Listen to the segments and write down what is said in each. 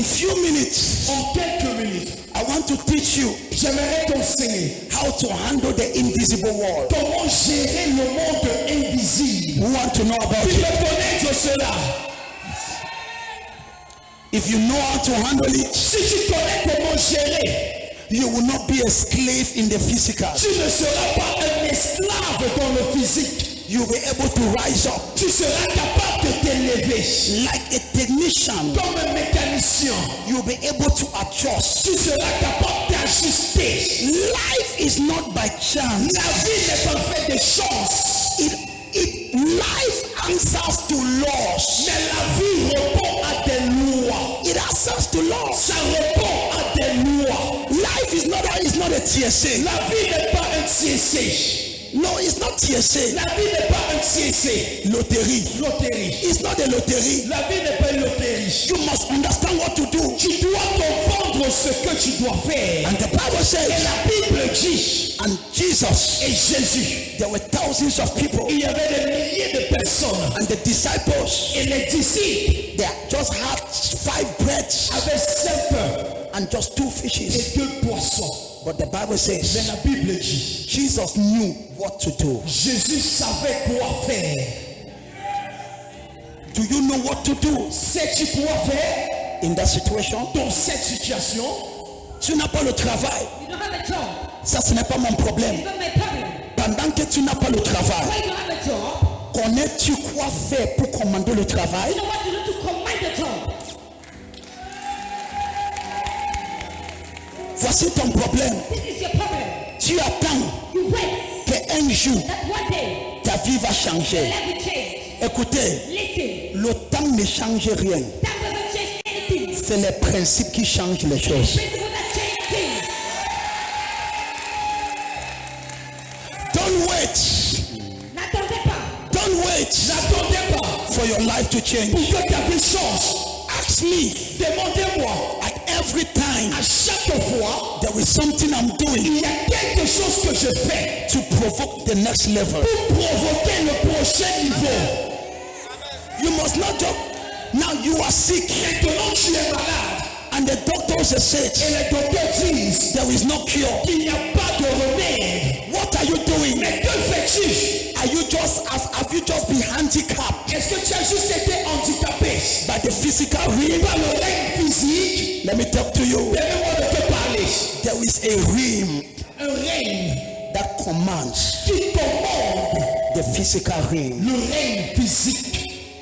In few minutes, En quelques minutes, I want to teach you j'aimerais t'enseigner how to handle the invisible world. comment gérer le monde invisible. Who want to know about Tu it? veux connaître cela? If you know how to handle it, Si tu connais comment gérer, you will not be a slave in the physical. tu ne seras pas un esclave dans le physique. You'll be able to rise up Tu seras capable de t'élever. like a technician. Comme un mécanicien, You'll be able to adjust. tu seras capable d'ajuster. Life is not by chance. La vie n'est pas faite de chance, Life answers to laws. mais la vie répond à des lois. It answers to laws. Ça répond à des lois. Life is not a TSA. La vie n'est pas un TSC. No, it's not TSA. La vie n'est pas un TSC. Lottery. Loterie. It's not a lottery. La vie n'est pas une loterie. You must understand what to do. Tu dois comprendre ce que tu dois faire. And the Bible Et says, la Bible dit, and Jesus, et Jésus, there were thousands of people, il y avait des milliers de personnes. and the disciples, Et les disciples they just had 5 breads avaient 5 pains and just 2 fishes. et 2 poissons. But the Bible Mais says, la Bible dit, Jesus knew what to do. Jésus savait quoi faire. Do you know what to do Sais-tu quoi faire in that situation? dans cette situation? Tu n'as pas le travail. You don't have a job. Ça, ce n'est pas mon problème. It's not my problem. Pendant que tu n'as pas le travail, Why you don't have a job? connais-tu quoi faire pour commander le travail? You know what to do to command the job. Voici ton problème. This is your problem. Tu attends You wait qu'un jour, that one day ta vie va your changer. life will change. Écoutez, Listen, le temps ne change rien. that doesn't change anything. C'est les principes qui changent les choses. Principle that change things. Don't wait. N'attendez pas. Don't wait N'attendez pas for your life to change. pour que ta vie change. Ask me Demandez-moi, at every time à chaque fois, there is something I'm doing il y a quelque chose que je fais to provoke the next level. pour provoquer le prochain niveau. You must not just, now you are sick Maintenant, tu es malade and the doctors have said et les docteurs disent there is no cure. qu'il n'y a pas de remède. What are you doing? Mais que fais-tu? Have you just been handicapped Est-ce que tu as juste été handicapé by the physical realm? par le règne physique? Let me talk to you. Permets-moi de te parler. There is a realm Un règne that commands qui commande the physical realm. le règne physique.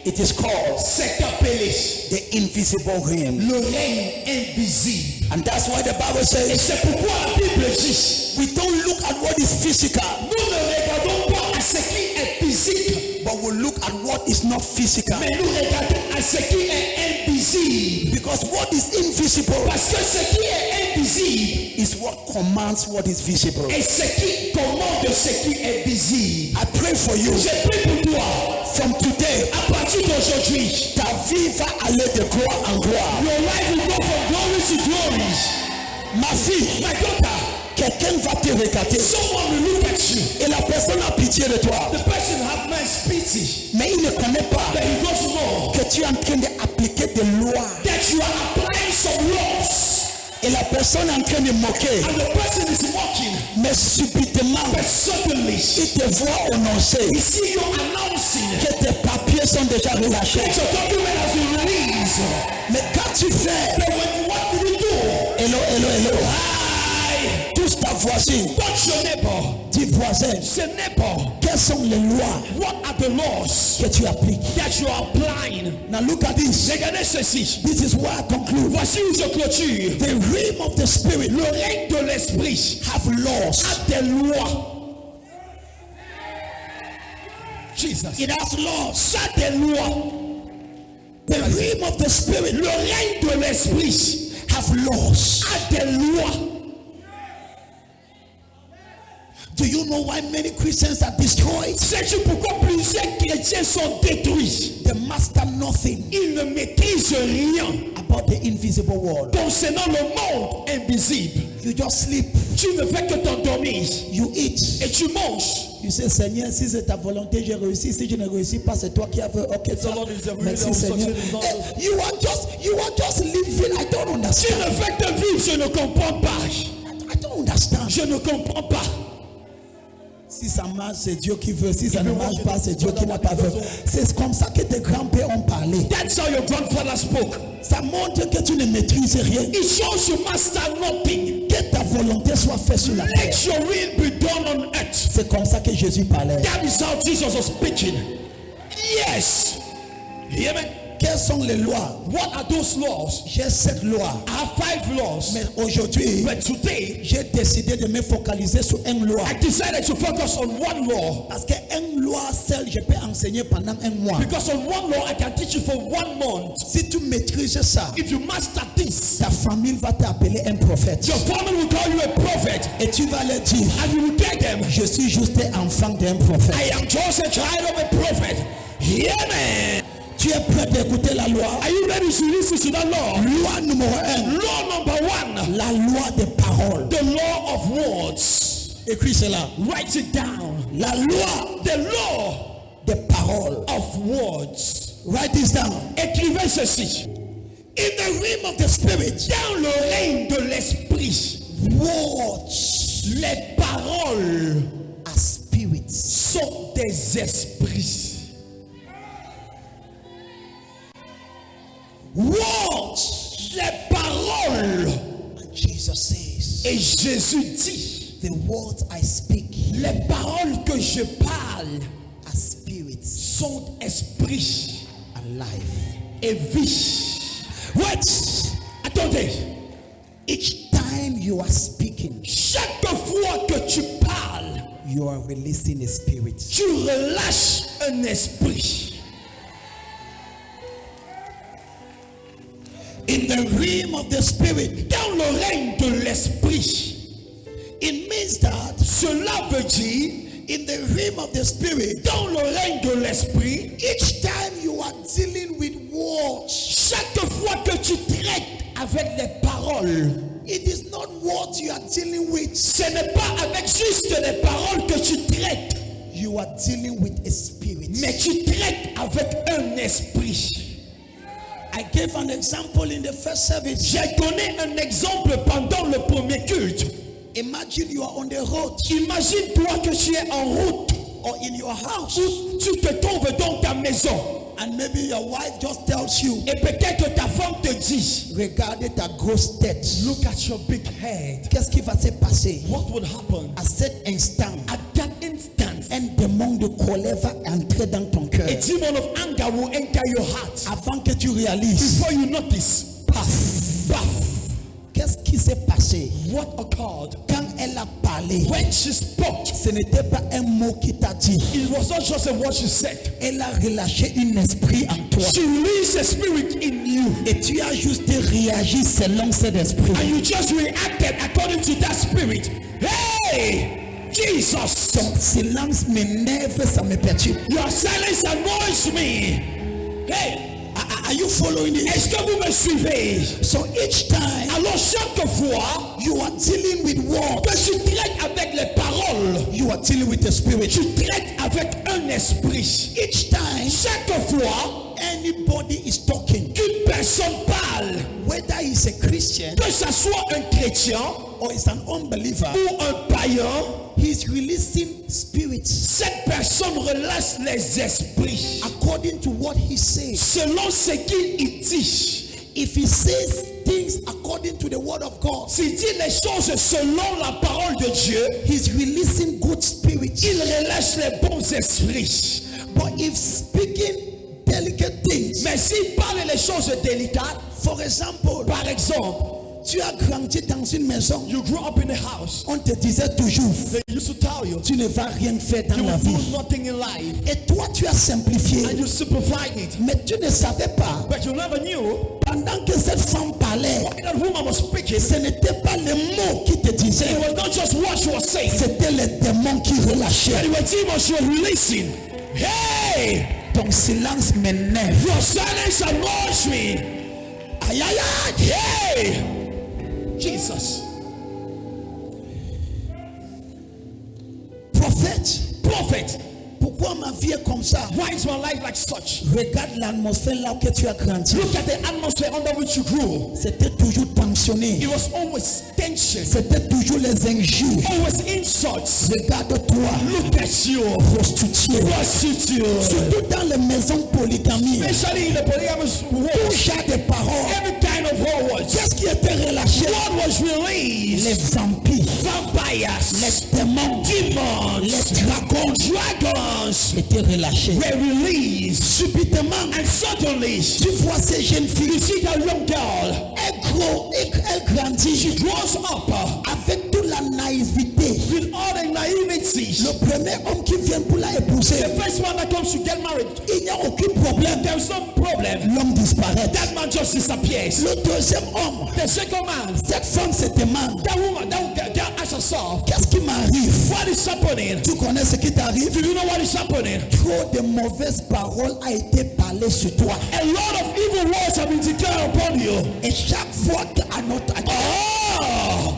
It is called C'est appelé the invisible realm. le règne invisible. And that's why the Bible Et says c'est pourquoi la Bible dit, we don't look at what is physical, nous ne regardons pas à ce qui est physique, but we look at what is not physical. mais nous regardons à ce qui est invisible. Because what is invisible Parce que ce qui est invisible is what commands what is visible. est ce qui commande ce qui est visible. I pray for you. J'ai pris pour toi, From today, à partir d'aujourd'hui, ta vie va aller de gloire en gloire. your life will go from glory to glory. Ma fille, My daughter, quelqu'un va te regarder someone will look at you. et la personne a pitié de toi. The person have nice pity, Mais il ne connaît pas but he doesn't know que tu es en train d'appliquer des lois. that you are applying some laws. Et la personne est en train de moquer. And the person is walking, Mais subitement, but suddenly, il te voit énoncer you see you announcing que tes papiers sont déjà relâchés. that your document has been released. Mais quand tu fais, But what did you do? hello, I touche ta voisine, touch your neighbor. dis voisin, Say, neighbor, quelles sont les lois what are the laws que tu appliques? that you are applying? Now look at this. Regardez ceci. This is where I conclude. Voici où je clôture. The realm of the spirit Le règne de l'esprit have laws. a des lois. Jesus. It has laws. Ça a des lois. The realm of the spirit Le règne de l'esprit have laws. a des lois. Do you know why many Christians are destroyed? Sais-tu pourquoi plusieurs chrétiens sont détruits? They master nothing Ils ne maîtrisent rien about the invisible world. concernant le monde invisible. You just sleep, Tu ne fais que t'endormir you eat. et tu manges. You say, Seigneur, si c'est ta volonté, j'ai réussi. Si je ne réussis pas, c'est toi qui as fait. Ok, ça. Merci Seigneur. Eh, you are just living. I don't Tu understand. ne fais que vivre, je ne comprends pas. I don't understand. Je ne comprends pas. Si ça marche, c'est Dieu qui veut. Si ça ne marche pas, c'est Dieu qui n'a pas fait. C'est comme ça que tes grands-pères ont parlé. That's how your grandfather spoke. Ça montre que tu ne maîtrises rien. It shows you master nothing. Que ta volonté soit faite sur la terre. Let your will be done on earth. C'est comme ça que Jésus parlait. That is how Jesus was speaking. Yes. Hear me? Quelles sont les lois? What are those laws? J'ai 7 lois. I have 5 laws. Mais aujourd'hui, But today, j'ai décidé de me focaliser sur une loi. I decided to focus on one law. Parce qu'une loi seule, je peux enseigner pendant un mois. Because on one law, I can teach you for 1 month. Si tu maîtrises ça, If you master this, ta famille va t'appeler un prophète. your family will call you a prophet. Et tu vas leur dire, And you will tell them, je suis juste un enfant d'un prophète. I am just a child of a prophet. Hear me? Tu es prêt d'écouter la loi? Are you ready to listen to that law? Loi numéro 1, Law number 1, la loi des paroles. the law of words. Écris cela. Write it down. La loi The law des paroles. of words. Write this down. Écrivez ceci. In the realm of the spirit, Dans le règne de l'esprit, words les paroles are spirits. sont des esprits. Words. Les paroles. And Jesus says, Et Jésus dit, the words I speak les paroles que je parle are spirits sont esprits and life. et vie. What? Attendez, Each time you are speaking, chaque fois que tu parles, you are releasing a spirit. tu relâches un esprit. In the realm of the spirit, Dans le règne de l'esprit, it means that cela veut dire, in the realm of the spirit, dans le règne de l'esprit, each time you are dealing with words, chaque fois que tu traites avec les paroles, it is not words you are dealing with. ce n'est pas avec juste les paroles que tu traites, You are dealing with a spirit. mais tu traites avec un esprit. I gave an example in the first service. J'ai donné un exemple pendant le premier culte. Imagine you are on the road Imagine-toi que tu es en route, or in your house, ou tu te trouves dans ta maison, and maybe your wife just tells you, et peut-être ta femme te dit, regardez ta grosse tête. look at your big head. Qu'est-ce qui va se passer? What would happen? À cet instant, At that instant, un démon de colère va entrer dans ton cœur. a demon of anger will enter your heart. Avant que tu réalises, Before you notice, paf, paf, qu'est-ce qui s'est passé? what occurred? Quand elle a parlé, When she spoke, ce n'était pas un mot qui t'a dit. it was not just a word she said. Elle a relâché un esprit en toi. She released a spirit in you, Et tu as juste réagi selon cet esprit. and you just reacted according to that spirit. Hey, Jesus! Ton silence m'énerve, ça me perturbe. Your silence annoys me. Hey, Are you following it? est-ce que vous me suivez? So each time Alors chaque fois you are dealing with words, que tu traites avec les paroles, you are dealing with the spirit. tu traites avec un esprit. Each time Chaque fois anybody is talking, qu'une personne parle, whether he's a Christian que ce soit un chrétien or is an unbeliever, ou un païen, he's releasing spirits cette personne relâche les esprits according to what he says. selon ce qu'il y dit. If he says things according to the word of God, S'il dit les choses selon la parole de Dieu, he's releasing good spirits. il relâche les bons esprits. But if speaking delicate things, Mais s'il parle les choses délicates, for example, par exemple, tu as grandi dans une maison, you grew up in a house, on te disait toujours, they used to tell you, tu ne vas rien faire dans you la will vie. do nothing in life, Et toi, tu as simplifié, and you simplified it. mais tu ne savais pas But you never knew pendant que cette femme parlait, While that woman was speaking, ce n'était pas les mots qui te disaient, it was not just what she was saying, c'était les démons qui but relâchaient. it was demons she was releasing. Hey! Ton silence m'énerve. Your silence annoys me. Aïe, aïe, aïe. Hey! Jesus. Prophète, Prophet, pourquoi ma vie est comme ça? why is my life like such? Regarde l'atmosphère là que tu as grandi. Look at the atmosphere under which you grew. C'était toujours tensionné. It was always tension, C'était toujours les injures. always insults. Regarde-toi, Look at you, prostituée. prostitute. Surtout dans les maisons polygamiques. Especially in the polygamous Tout world, genre de paroles. every kind of words. Qu'est-ce qui était relâché? What was released? Les vampires, Vampires, les démons, demons, les dragons dragons étaient relâchés. were released. Subitement, And suddenly, tu vois ces jeunes you filles, see that young girl, elle grandit grows up avec toute la naïveté. with all the naivety. Le premier homme qui vient pour la épouser, The first one that comes to get married, il n'y a aucun problème. there's no problem. L'homme disparaît. That man just disappears. Le deuxième homme, The second man, cette femme se demande, that woman, that girl asks herself, qu'est-ce qui m'arrive? what is happening? Tu connais ce qui t'arrive? Do you know what is happening? Trop de mauvaises paroles a été parlées sur toi. A lot of evil words have been declared upon you. Et chaque fois qu'à notre Oh,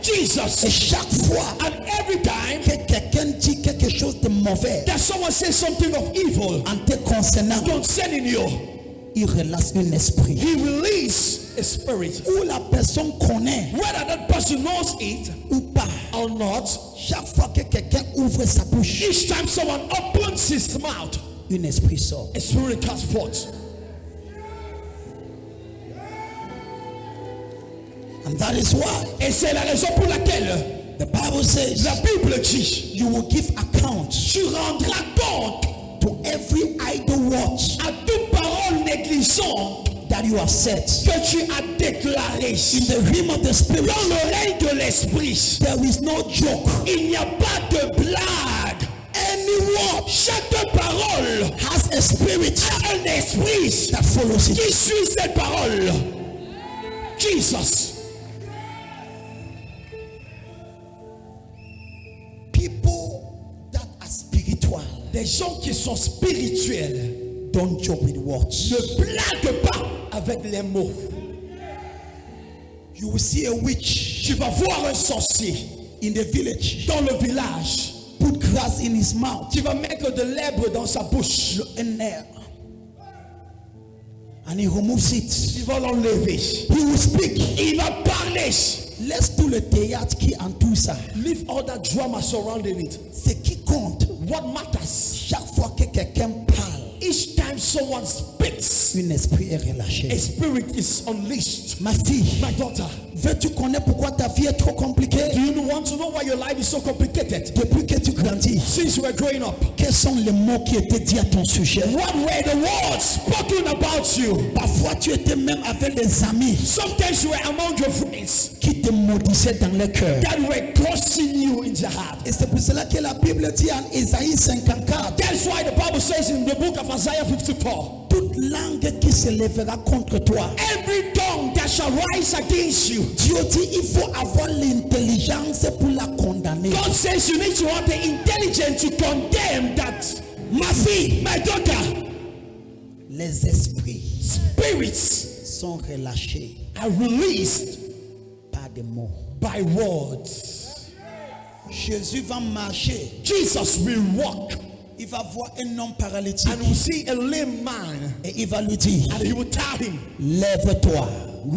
Jesus. et chaque fois And every time que quelqu'un dit quelque chose de mauvais that someone says something of evil en te concernant, concerning you, il relâche un esprit. he releases a spirit. Où la personne connaît Whether that person knows it ou pas, or not, chaque fois que quelqu'un ouvre sa bouche, each time someone opens his mouth, un esprit sort. a spirit comes forth. And that is why Et c'est la raison pour laquelle the Bible says la Bible dit, you will give account tu rendras compte to every idle word à toute parole négligente that you have said. que tu as déclarée. In the realm of the spirit, Dans l'oreille de l'esprit, there is no joke. il n'y a pas de blague. Any word Chaque parole has a spirit a un esprit that follows it. qui suit cette parole. Jesus. People that are spiritual Des gens qui sont spirituels don't joke with words. ne blaguent pas avec les mots. You will see a witch Tu vas voir un sorcier in the village dans le village. put grass in his mouth, Tu vas mettre de l'herbe dans sa bouche. an air, and he removes it. Il va l'enlever. He will speak. Il va parler. Laisse tout le théâtre qui entoure ça. Leave all that drama surrounding it. Ce qui compte, What matters? chaque fois que quelqu'un parle, Each time someone speaks, un esprit est a relâché. spirit is unleashed. Ma fille, My daughter, veux-tu connaître pourquoi ta vie est trop compliquée? do you want to know why your life is so complicated? Depuis que tu grandis, Since you were growing up, quels sont les mots qui étaient dits à ton sujet? what were the words spoken about you? Parfois, tu étais même avec des amis Sometimes you were among your friends qui te maudissaient dans le cœur. that were cursing you in the heart. Et c'est pour cela que la Bible dit en Isaïe 54, That's why the Bible says in the book of Isaiah 54, toute langue qui se lèvera contre toi. every tongue that shall rise against you. Dieu dit il faut avoir l'intelligence pour la condamner. God says you need to have the intelligence to condemn that. Ma fille, My daughter, les esprits spirits sont relâchés are released par des mots. by words. Jésus va marcher, Jesus will walk il va voir un homme paralytique and will see a lame man et il va lui dire, and he will tell him, lève-toi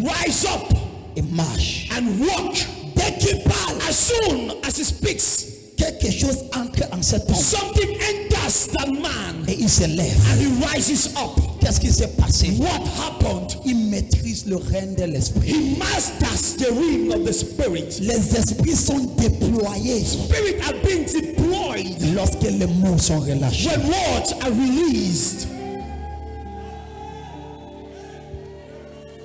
rise up et marche. and walk. Dès qu'il parle, As soon as he speaks, quelque chose entre en cet homme something enters that man et il se lève. and he rises up. Qu'est-ce qui s'est passé? What happened? Il maîtrise le règne de l'esprit. He masters the realm of the spirit. Les esprits sont déployés Spirit are being deployed lorsque les mots sont relâchés. when words are released.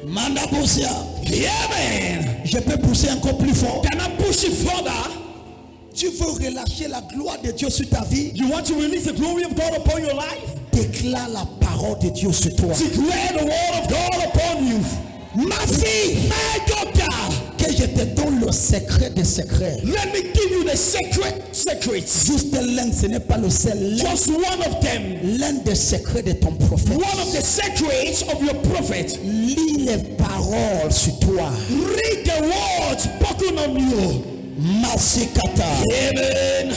Manda Bosia, Yeah, man. je peux pousser encore plus fort. Can I push it further? Tu veux relâcher la gloire de Dieu sur ta vie? You want to release the glory of God upon your life? Déclare la parole de Dieu sur toi. Declare the word of God upon you. ma fille, my daughter, que je te donne le secret des secrets. let me give you the secrets. Juste l'un, ce n'est pas le seul. Just one of them. L'un des secrets de ton prophète. One of the secrets of your prophet. Lis les paroles sur toi. Read the words spoken on you. Masikata. Amen.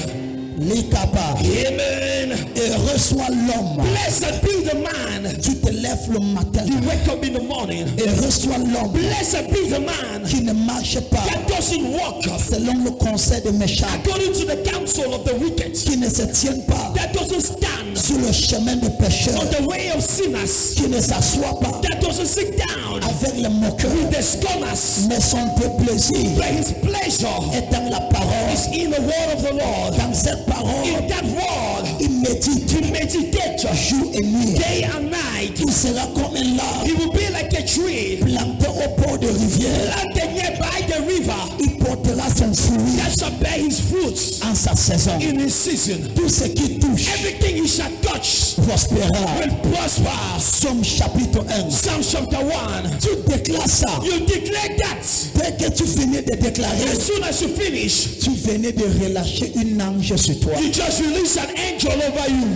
Likapa. Amen. Et reçois l'homme. Blessed be the man. Tu te lèves le matin. You wake up in the morning. Et reçois l'homme Blessed be the man qui ne marche pas that doesn't walk selon le conseil des méchants, according to the counsel of the wicked, qui ne se tient pas that doesn't stand sur le chemin des pécheurs, on the way of sinners, qui ne s'assoit pas that doesn't sit down avec les moqueurs, with the scorners, mais son plaisir but his pleasure est dans la parole. is in the word of the Lord. Dans cette In parole, that word, il médite he meditates jour et nuit. day and night. Il sera comme un arbre He will be like a tree planté au bord de rivière. planted nearby the river Il portera son fruit that shall bear his fruits en sa saison. in his season. Tout ce qui touche Everything he shall touch prospérera. will prosper. Somme chapitre 1. Psalm chapter 1. Tu déclares ça. You declare that. Dès que tu finis de déclarer, As soon as you finish, tu venais de relâcher une ange sur toi. you just release an angel over you.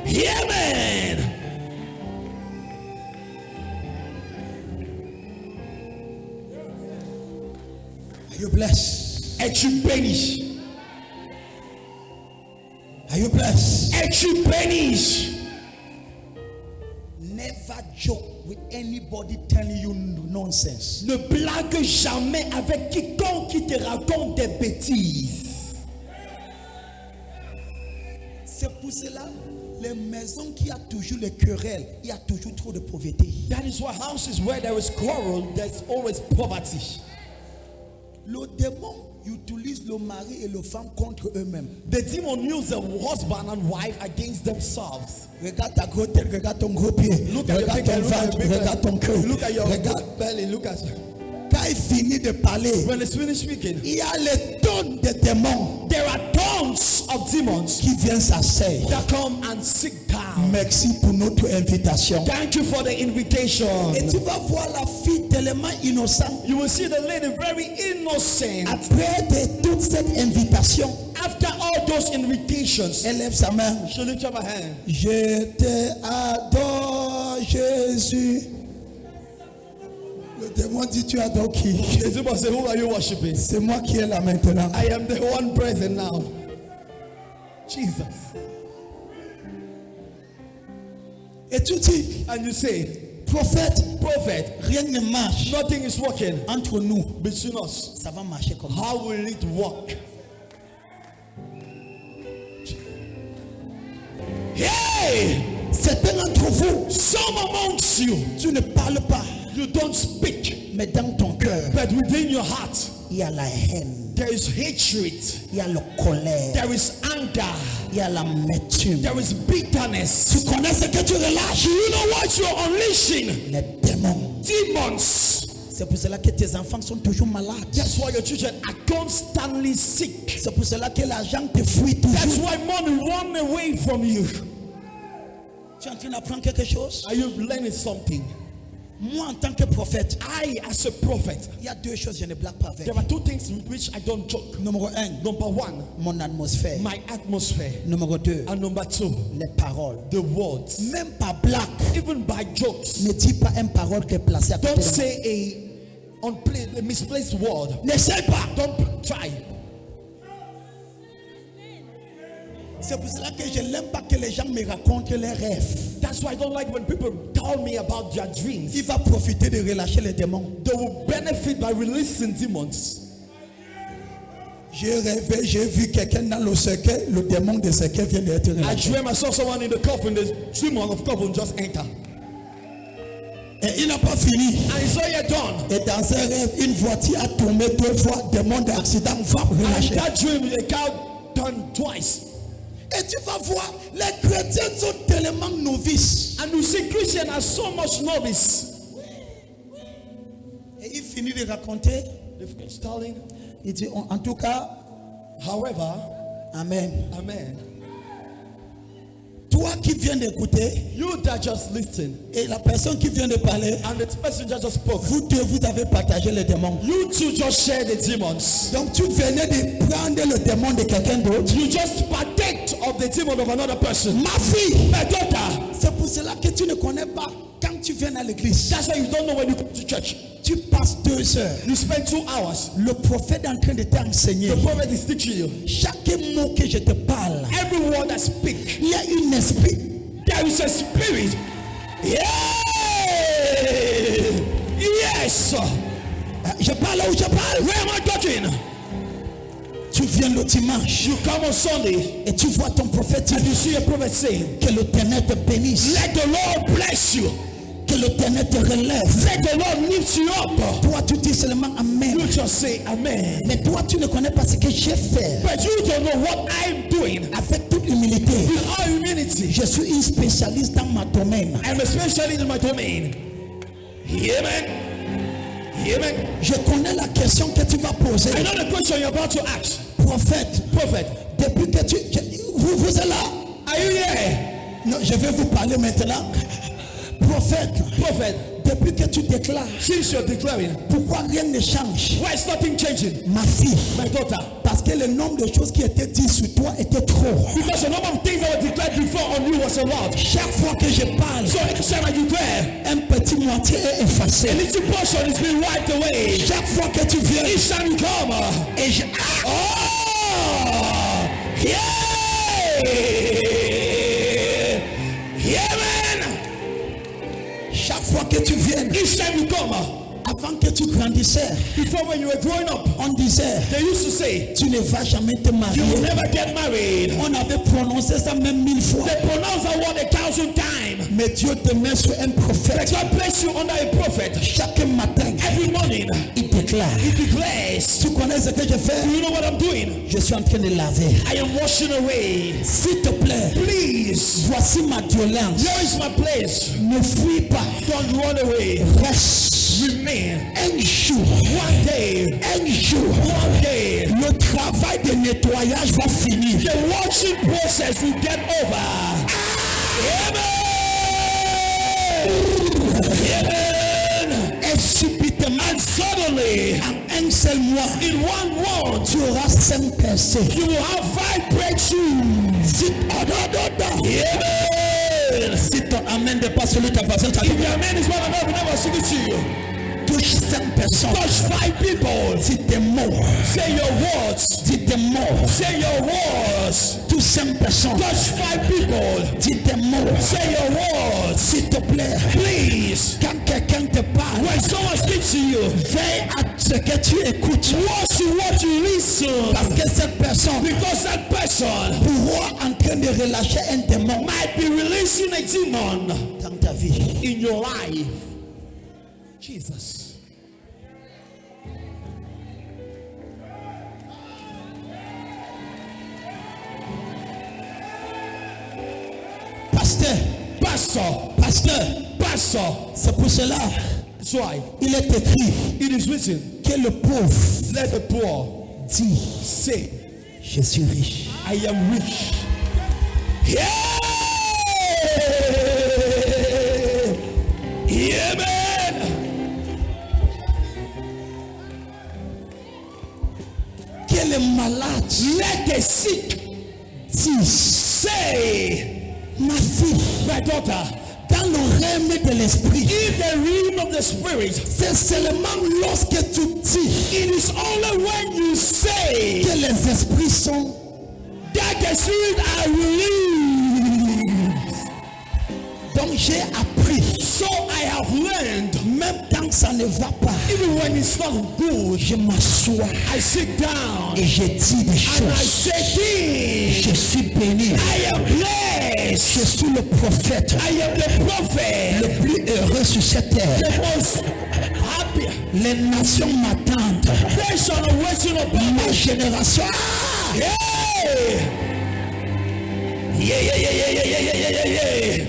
Amen. Are you blessed? Es-tu béni? Are you blessed? Es-tu béni? Never joke with anybody telling you nonsense. Ne blague jamais avec quiconque qui te raconte des bêtises. C'est pour cela, les maisons qui a toujours les querelles, il y a toujours trop de pauvreté. That is why houses where there is quarrel, there's always poverty. Le démon utilise le mari et le femme contre eux-mêmes. The demon uses the husband and wife against themselves. Regarde ta grosse tête, regarde ton gros pied, Look at your regarde big ton head, look at ventre, your big head. regarde ton cœur. Look at your Regarde. belly, look at Quand il finit de parler, when it's finished speaking. il y a les tonnes de démons There are tons of demons qui viennent s'asseoir. that come and sit down. Merci pour notre invitation. Thank you for the invitation. Et tu vas voir la fille tellement innocente. You will see the lady very innocent. Après toute cette invitation, After all those invitations, elle lève sa main. she lift up her hand. Je te adore, Jésus. Le démon dit, tu adores qui? The demon say, who are you worshiping? C'est moi qui est là maintenant. I am the one present now. Jesus. Et tu dis, And you say, prophète, prophet, rien ne marche nothing is working entre nous. between us. Ça va marcher comme ça. How will it work? Hey! Certains d'entre vous, Some amongst you, tu ne parles pas, you don't speak, mais dans ton cœur, but within your heart, il y a la haine, there is hatred, il y a la colère, there is anger, il y a l'amertume. there is bitterness. Tu connais ce que tu relâches? You know what you're unleashing? Les démons. Demons. C'est pour cela que tes enfants sont toujours malades. That's why your children are constantly sick. C'est pour cela que l'argent te fuit That's toujours. why money run away from you. Tu es en train d'apprendre quelque chose? Are you learning something? Moi, en tant que prophète, I, as a prophet, il y a deux choses que je ne blague pas avec. there are two things with which I don't joke. Numéro un, Number one, mon atmosphère. my atmosphere. Numéro deux, And number two, les paroles. the words. Même pas blague. Even by jokes. Ne dis pas une parole qui est placée à côté Don't de moi. say a misplaced word. N'essaie pas. Don't try. C'est pour cela que je n'aime pas que les gens me racontent leurs rêves. That's why I don't like when people tell me about their dreams. Il va profiter de relâcher les démons. They will benefit by releasing demons. J'ai rêvé, j'ai vu quelqu'un dans le cercueil, le démon de cercueil vient d'être I relâché. dream I saw someone in the coffin, the demon of coffin just enter. Et il n'a pas fini. And it's not yet done. Et dans un rêve, une voiture a tourné deux fois, démon d'accident va And in relâcher. that dream, a cow turned twice. Et tu vas voir, les chrétiens sont tellement novices. And you see Christians are so much novice. Et il finit de raconter. They've finished telling. Il dit, en tout cas, However, Amen. amen. Toi qui viens d'écouter You that just listened, et la personne qui vient de parler, and the person that just spoke, vous deux, vous avez partagé les démons. you two just share the demons. Donc tu venais de prendre le démon de quelqu'un d'autre. You just partake of the demon of another person. Ma fille, My daughter, c'est pour cela que tu ne connais pas quand tu viens à l'église. that's why you don't know when you come to church. Tu passes 2 heures. You spend 2 hours. Le prophète est en train de t'enseigner. The prophet is teaching you. Chaque mot que je te parle, Every word that speak, il y a un esprit. there is a spirit. Yeah. Yes. Je parle où je parle. Where am I talking? Tu viens le dimanche You come on Sunday et tu vois ton prophète and you dire see a prophet saying, que l'Éternel te bénisse, let the Lord bless you. que l'Éternel te relève. Let the Lord lift you up. Toi, tu dis seulement Amen. You just say amen. Mais toi, tu ne connais pas ce que j'ai fait. But you don't know what I'm doing. Avec toute humilité, With all humility, je suis une spécialiste dans ma domaine. I'm especially in my domain. Amen. Amen. Je connais la question que tu vas poser. I know the question you're about to ask. Prophète, Prophet, depuis que vous êtes là. are you here? Non, je vais vous parler maintenant. Prophète, Prophet, depuis que tu déclares, since you're declaring, pourquoi rien ne change? why is nothing changing? Ma fille, My daughter, parce que le nombre de choses qui étaient dites sur toi était trop. because the number of things that were declared before on you was a lot. Chaque fois que je parle, So each time I declare, un petit moitié est effacé. a little portion is being wiped away. Chaque fois que tu viens, Each time you come, et je... oh, yeah, yeah, man. chaque fois que tu viens, Each time you come, avant que tu grandissais, before when you were growing up, on disait, they used to say, tu ne vas jamais te you will marier. never get married. On avait prononcé ça même 1000 fois. They pronounce that word 1,000 times. Mais Dieu te met sur un But prophète. God place you under a prophet. Chaque matin, Every morning, il déclare. he declares, Tu connais ce que je fais? do you know what I'm doing? Je suis en train de laver. I am washing away. S'il te plaît, Please, voici ma violence. here is my place. Ne fuis pas. Don't run away. Reste. Remain. Un jour. One day, Un jour. one day, Le travail de nettoyage va finir. the washing process will get over. Amen. Et subitement, And suddenly, en un seul mois, in 1 month, tu auras 5 personnes. you will have 5 breakthroughs. Si, Amen. si ton amen n'est pas celui de ta voisine, If your amen is one another, we never sing it to you. touche 5 personnes. Touch 5 people. Si t'es mort, Say your words. si t'es mort, Say your words. touche 5 personnes. Touch 5 people. Si t'es mort, Say your words. s'il te plaît, Please. quand quelqu'un te parle, When someone speaks to you, veille à ce que tu écoutes. watch what you listen. Parce que cette personne Because that person pourra en train de relâcher un démon might be releasing a demon dans ta vie. in your life. Jesus. Pasteur, Pastor, pasteur, pastor. c'est pour cela, That's why il est écrit it is written, que le pauvre let the poor dit, say, je suis riche. I am rich. Yeah! Yeah, man! Que les malades Let the sick disent, say, ma fille, my daughter, dans le règne de l'esprit, in the realm of the spirit, c'est seulement lorsque tu dis it is only when you say que les esprits sont, that the spirit are released. donc j'ai appris, So I have learned, même quand ça ne va pas, even when it's not good, je m'assois I sit down et je dis des and I choses. say things. Je suis béni. I am blessed. Je suis le prophète I am the prophet. le plus heureux sur cette terre. The most happy. Les nations m'attendent. Nation are waiting upon Ma me. génération. Hey!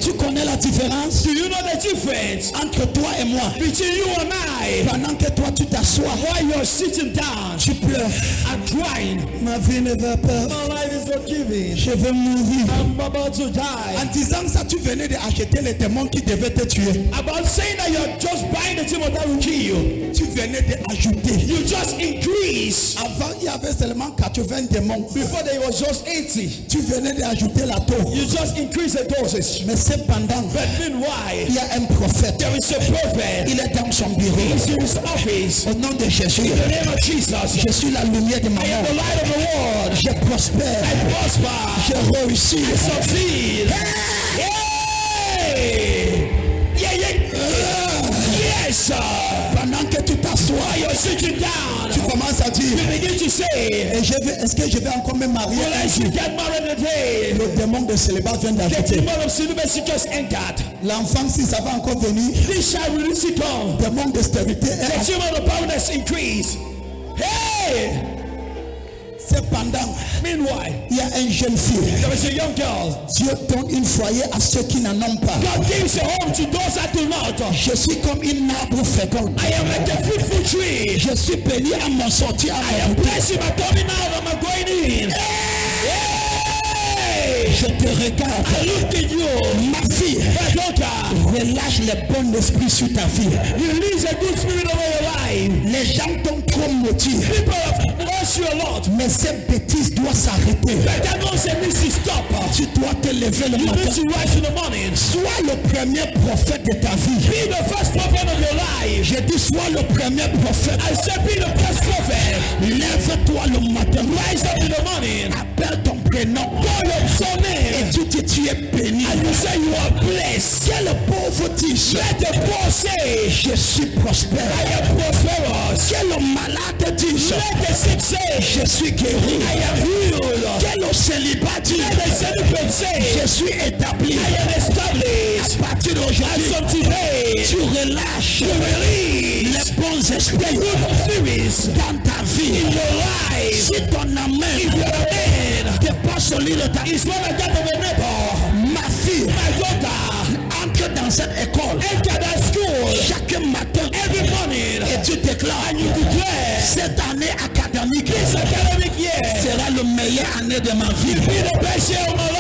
Tu connais la différence Do you know the difference entre toi et moi? between you and I? Pendant que toi tu t'assois, While you're sitting down tu pleures. and crying, Ma vie ne va pas. my life is not giving. Je vais mourir. I'm about to die. En disant ça, tu venais d'acheter les démons qui devaient te tuer. About saying that you're just buying the demon that will kill you. Tu venais d'ajouter. You just increase. Avant, il y avait seulement 80 démons. Before there was just 80. Tu venais d'ajouter la taux. You just increase the dosage. Mais cependant, But meanwhile, il y a un prophète. there is a prophet. Il est dans son bureau. He's in his office. Au nom de Jésus, In the name of Jesus, je suis la lumière de ma I am the mort. light of the world. Je prospère. I prosper. Je réussis. I succeed. Yay! Yeah, yeah. Yes, sir. Pendant que tu t'assois, While you're sitting down, tu commences à dire, you begin to say, et est-ce que je vais encore me marier will I un jour? should get married today? Le démon de célibat vient The d'ajouter. demon of celibacy just entered. L'enfant, si ça va encore venir, This shall release it come. le démon de stérilité The est demon of barrenness increase. Hey! cependant, Meanwhile, il y a une jeune fille. there is a young girl. Dieu donne un foyer à ceux qui n'en ont pas. God gives a home to those that do not. Je suis comme une arbre fécond. I am like a fruitful tree. Je suis béni à mon sortir, à I mon am retour. blessed in my coming out and my going in. Hey! Je te regarde. I look at you. Ma fille, My daughter, relâche le bon esprit sur ta vie. release a good spirit over your life. Les gens t'ont trop motivé. People have lost you a lot. Mais cette bêtise doit s'arrêter. But that nonsense needs to stop. Tu dois te lever le You matin. need to rise in the morning. Sois le premier prophète de ta vie. Be the first prophet of your life. Je dis sois le premier prophète. I said be the first prophet. Lève-toi le matin. Rise up in the morning. Appelle ton prénom. Call your son Et name. tu dis tu es béni. And you say you are blessed. Que le pauvre dise, Let the poor say, je suis prospère. I am prosperous. Que le malade dise, Let the sick say, je suis guéri. I am healed. Que le célibat dise, Let the celibate say, je suis établi. I am established. À partir As d'aujourd'hui, of today, tu relâches you release les bons esprits good spirits dans ta vie. in your life. Si ton If your amen man n'est pas celui de ta is not like that of a neighbor, ma fille, my daughter, entre dans cette école enter that school chaque matin every morning et tu déclares, and you declare, cette année académique this academic year sera le meilleur année de ma vie. be the best year of my life.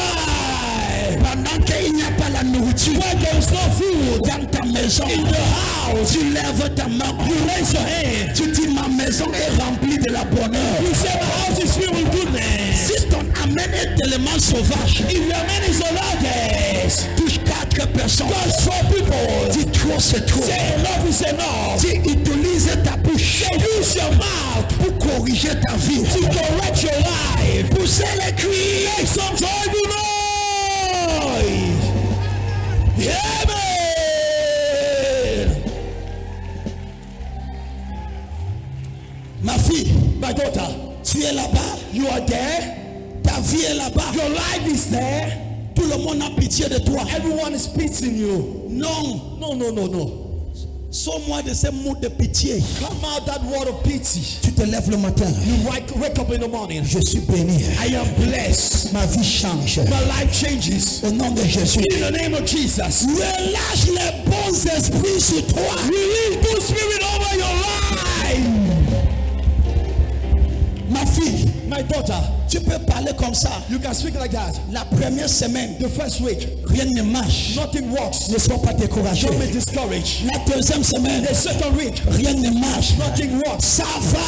Pendant qu'il n'y a pas la nourriture When there is no food dans ta maison, in the house, tu lèves ta main, you raise your hand. tu dis ma maison est remplie de la bonheur. You say my house is filled with goodness. Si ton amen est tellement sauvage, If your man is the largest, touche 4 personnes, God's for people. dis trop c'est trop. Say enough is enough. Tu utilises ta bouche Say use your mouth pour corriger ta vie, to correct your life. pousser les cris. Make some joyful noise. Amen. Ma fille, My daughter, tu es là-bas, you are there. ta vie est là-bas. Your life is there. Tout le monde a pitié de toi. Everyone is pitying you. Non, No, no, no, no. sors-moi de ces mots de pitié. Come out that word of pity. Tu te lèves le matin. You wake up in the morning. Je suis béni. I am blessed. Ma vie change. My life changes. Au nom de Jésus. In the name of Jesus. Relâche les bons esprits sur toi. Release good spirit over your life. Ma fille, My daughter, tu peux parler comme ça. you can speak like that. La première semaine, The first week, rien ne marche. nothing works. Ne sois pas découragé. Don't be discouraged. La deuxième semaine, The second week, rien ne marche. nothing works. Ça va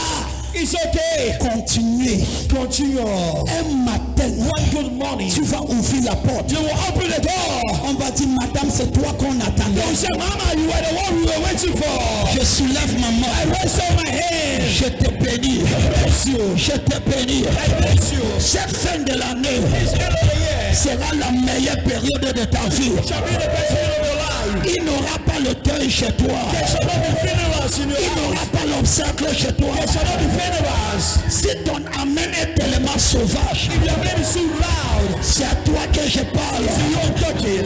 It's okay. continuer. Continue. Un matin, One good morning, tu vas ouvrir la porte. you will open the door. On va dire, madame, c'est toi qu'on attendait. You say, Mama, you are the one we were waiting for. Je soulève ma I main. raise up my hand. Je te bénis. Bless you. Je te bénis. I bless you. Cette fin de l'année This end of the year sera la meilleure période de ta vie. shall be the best year of your life. Il n'aura pas le deuil chez toi. There shall not be funerals in your Il house. n'aura pas l'obstacle chez toi. There shall not be funerals. Si ton amen est tellement sauvage, If your name is too loud, c'est à toi que je parle. you don't touch it.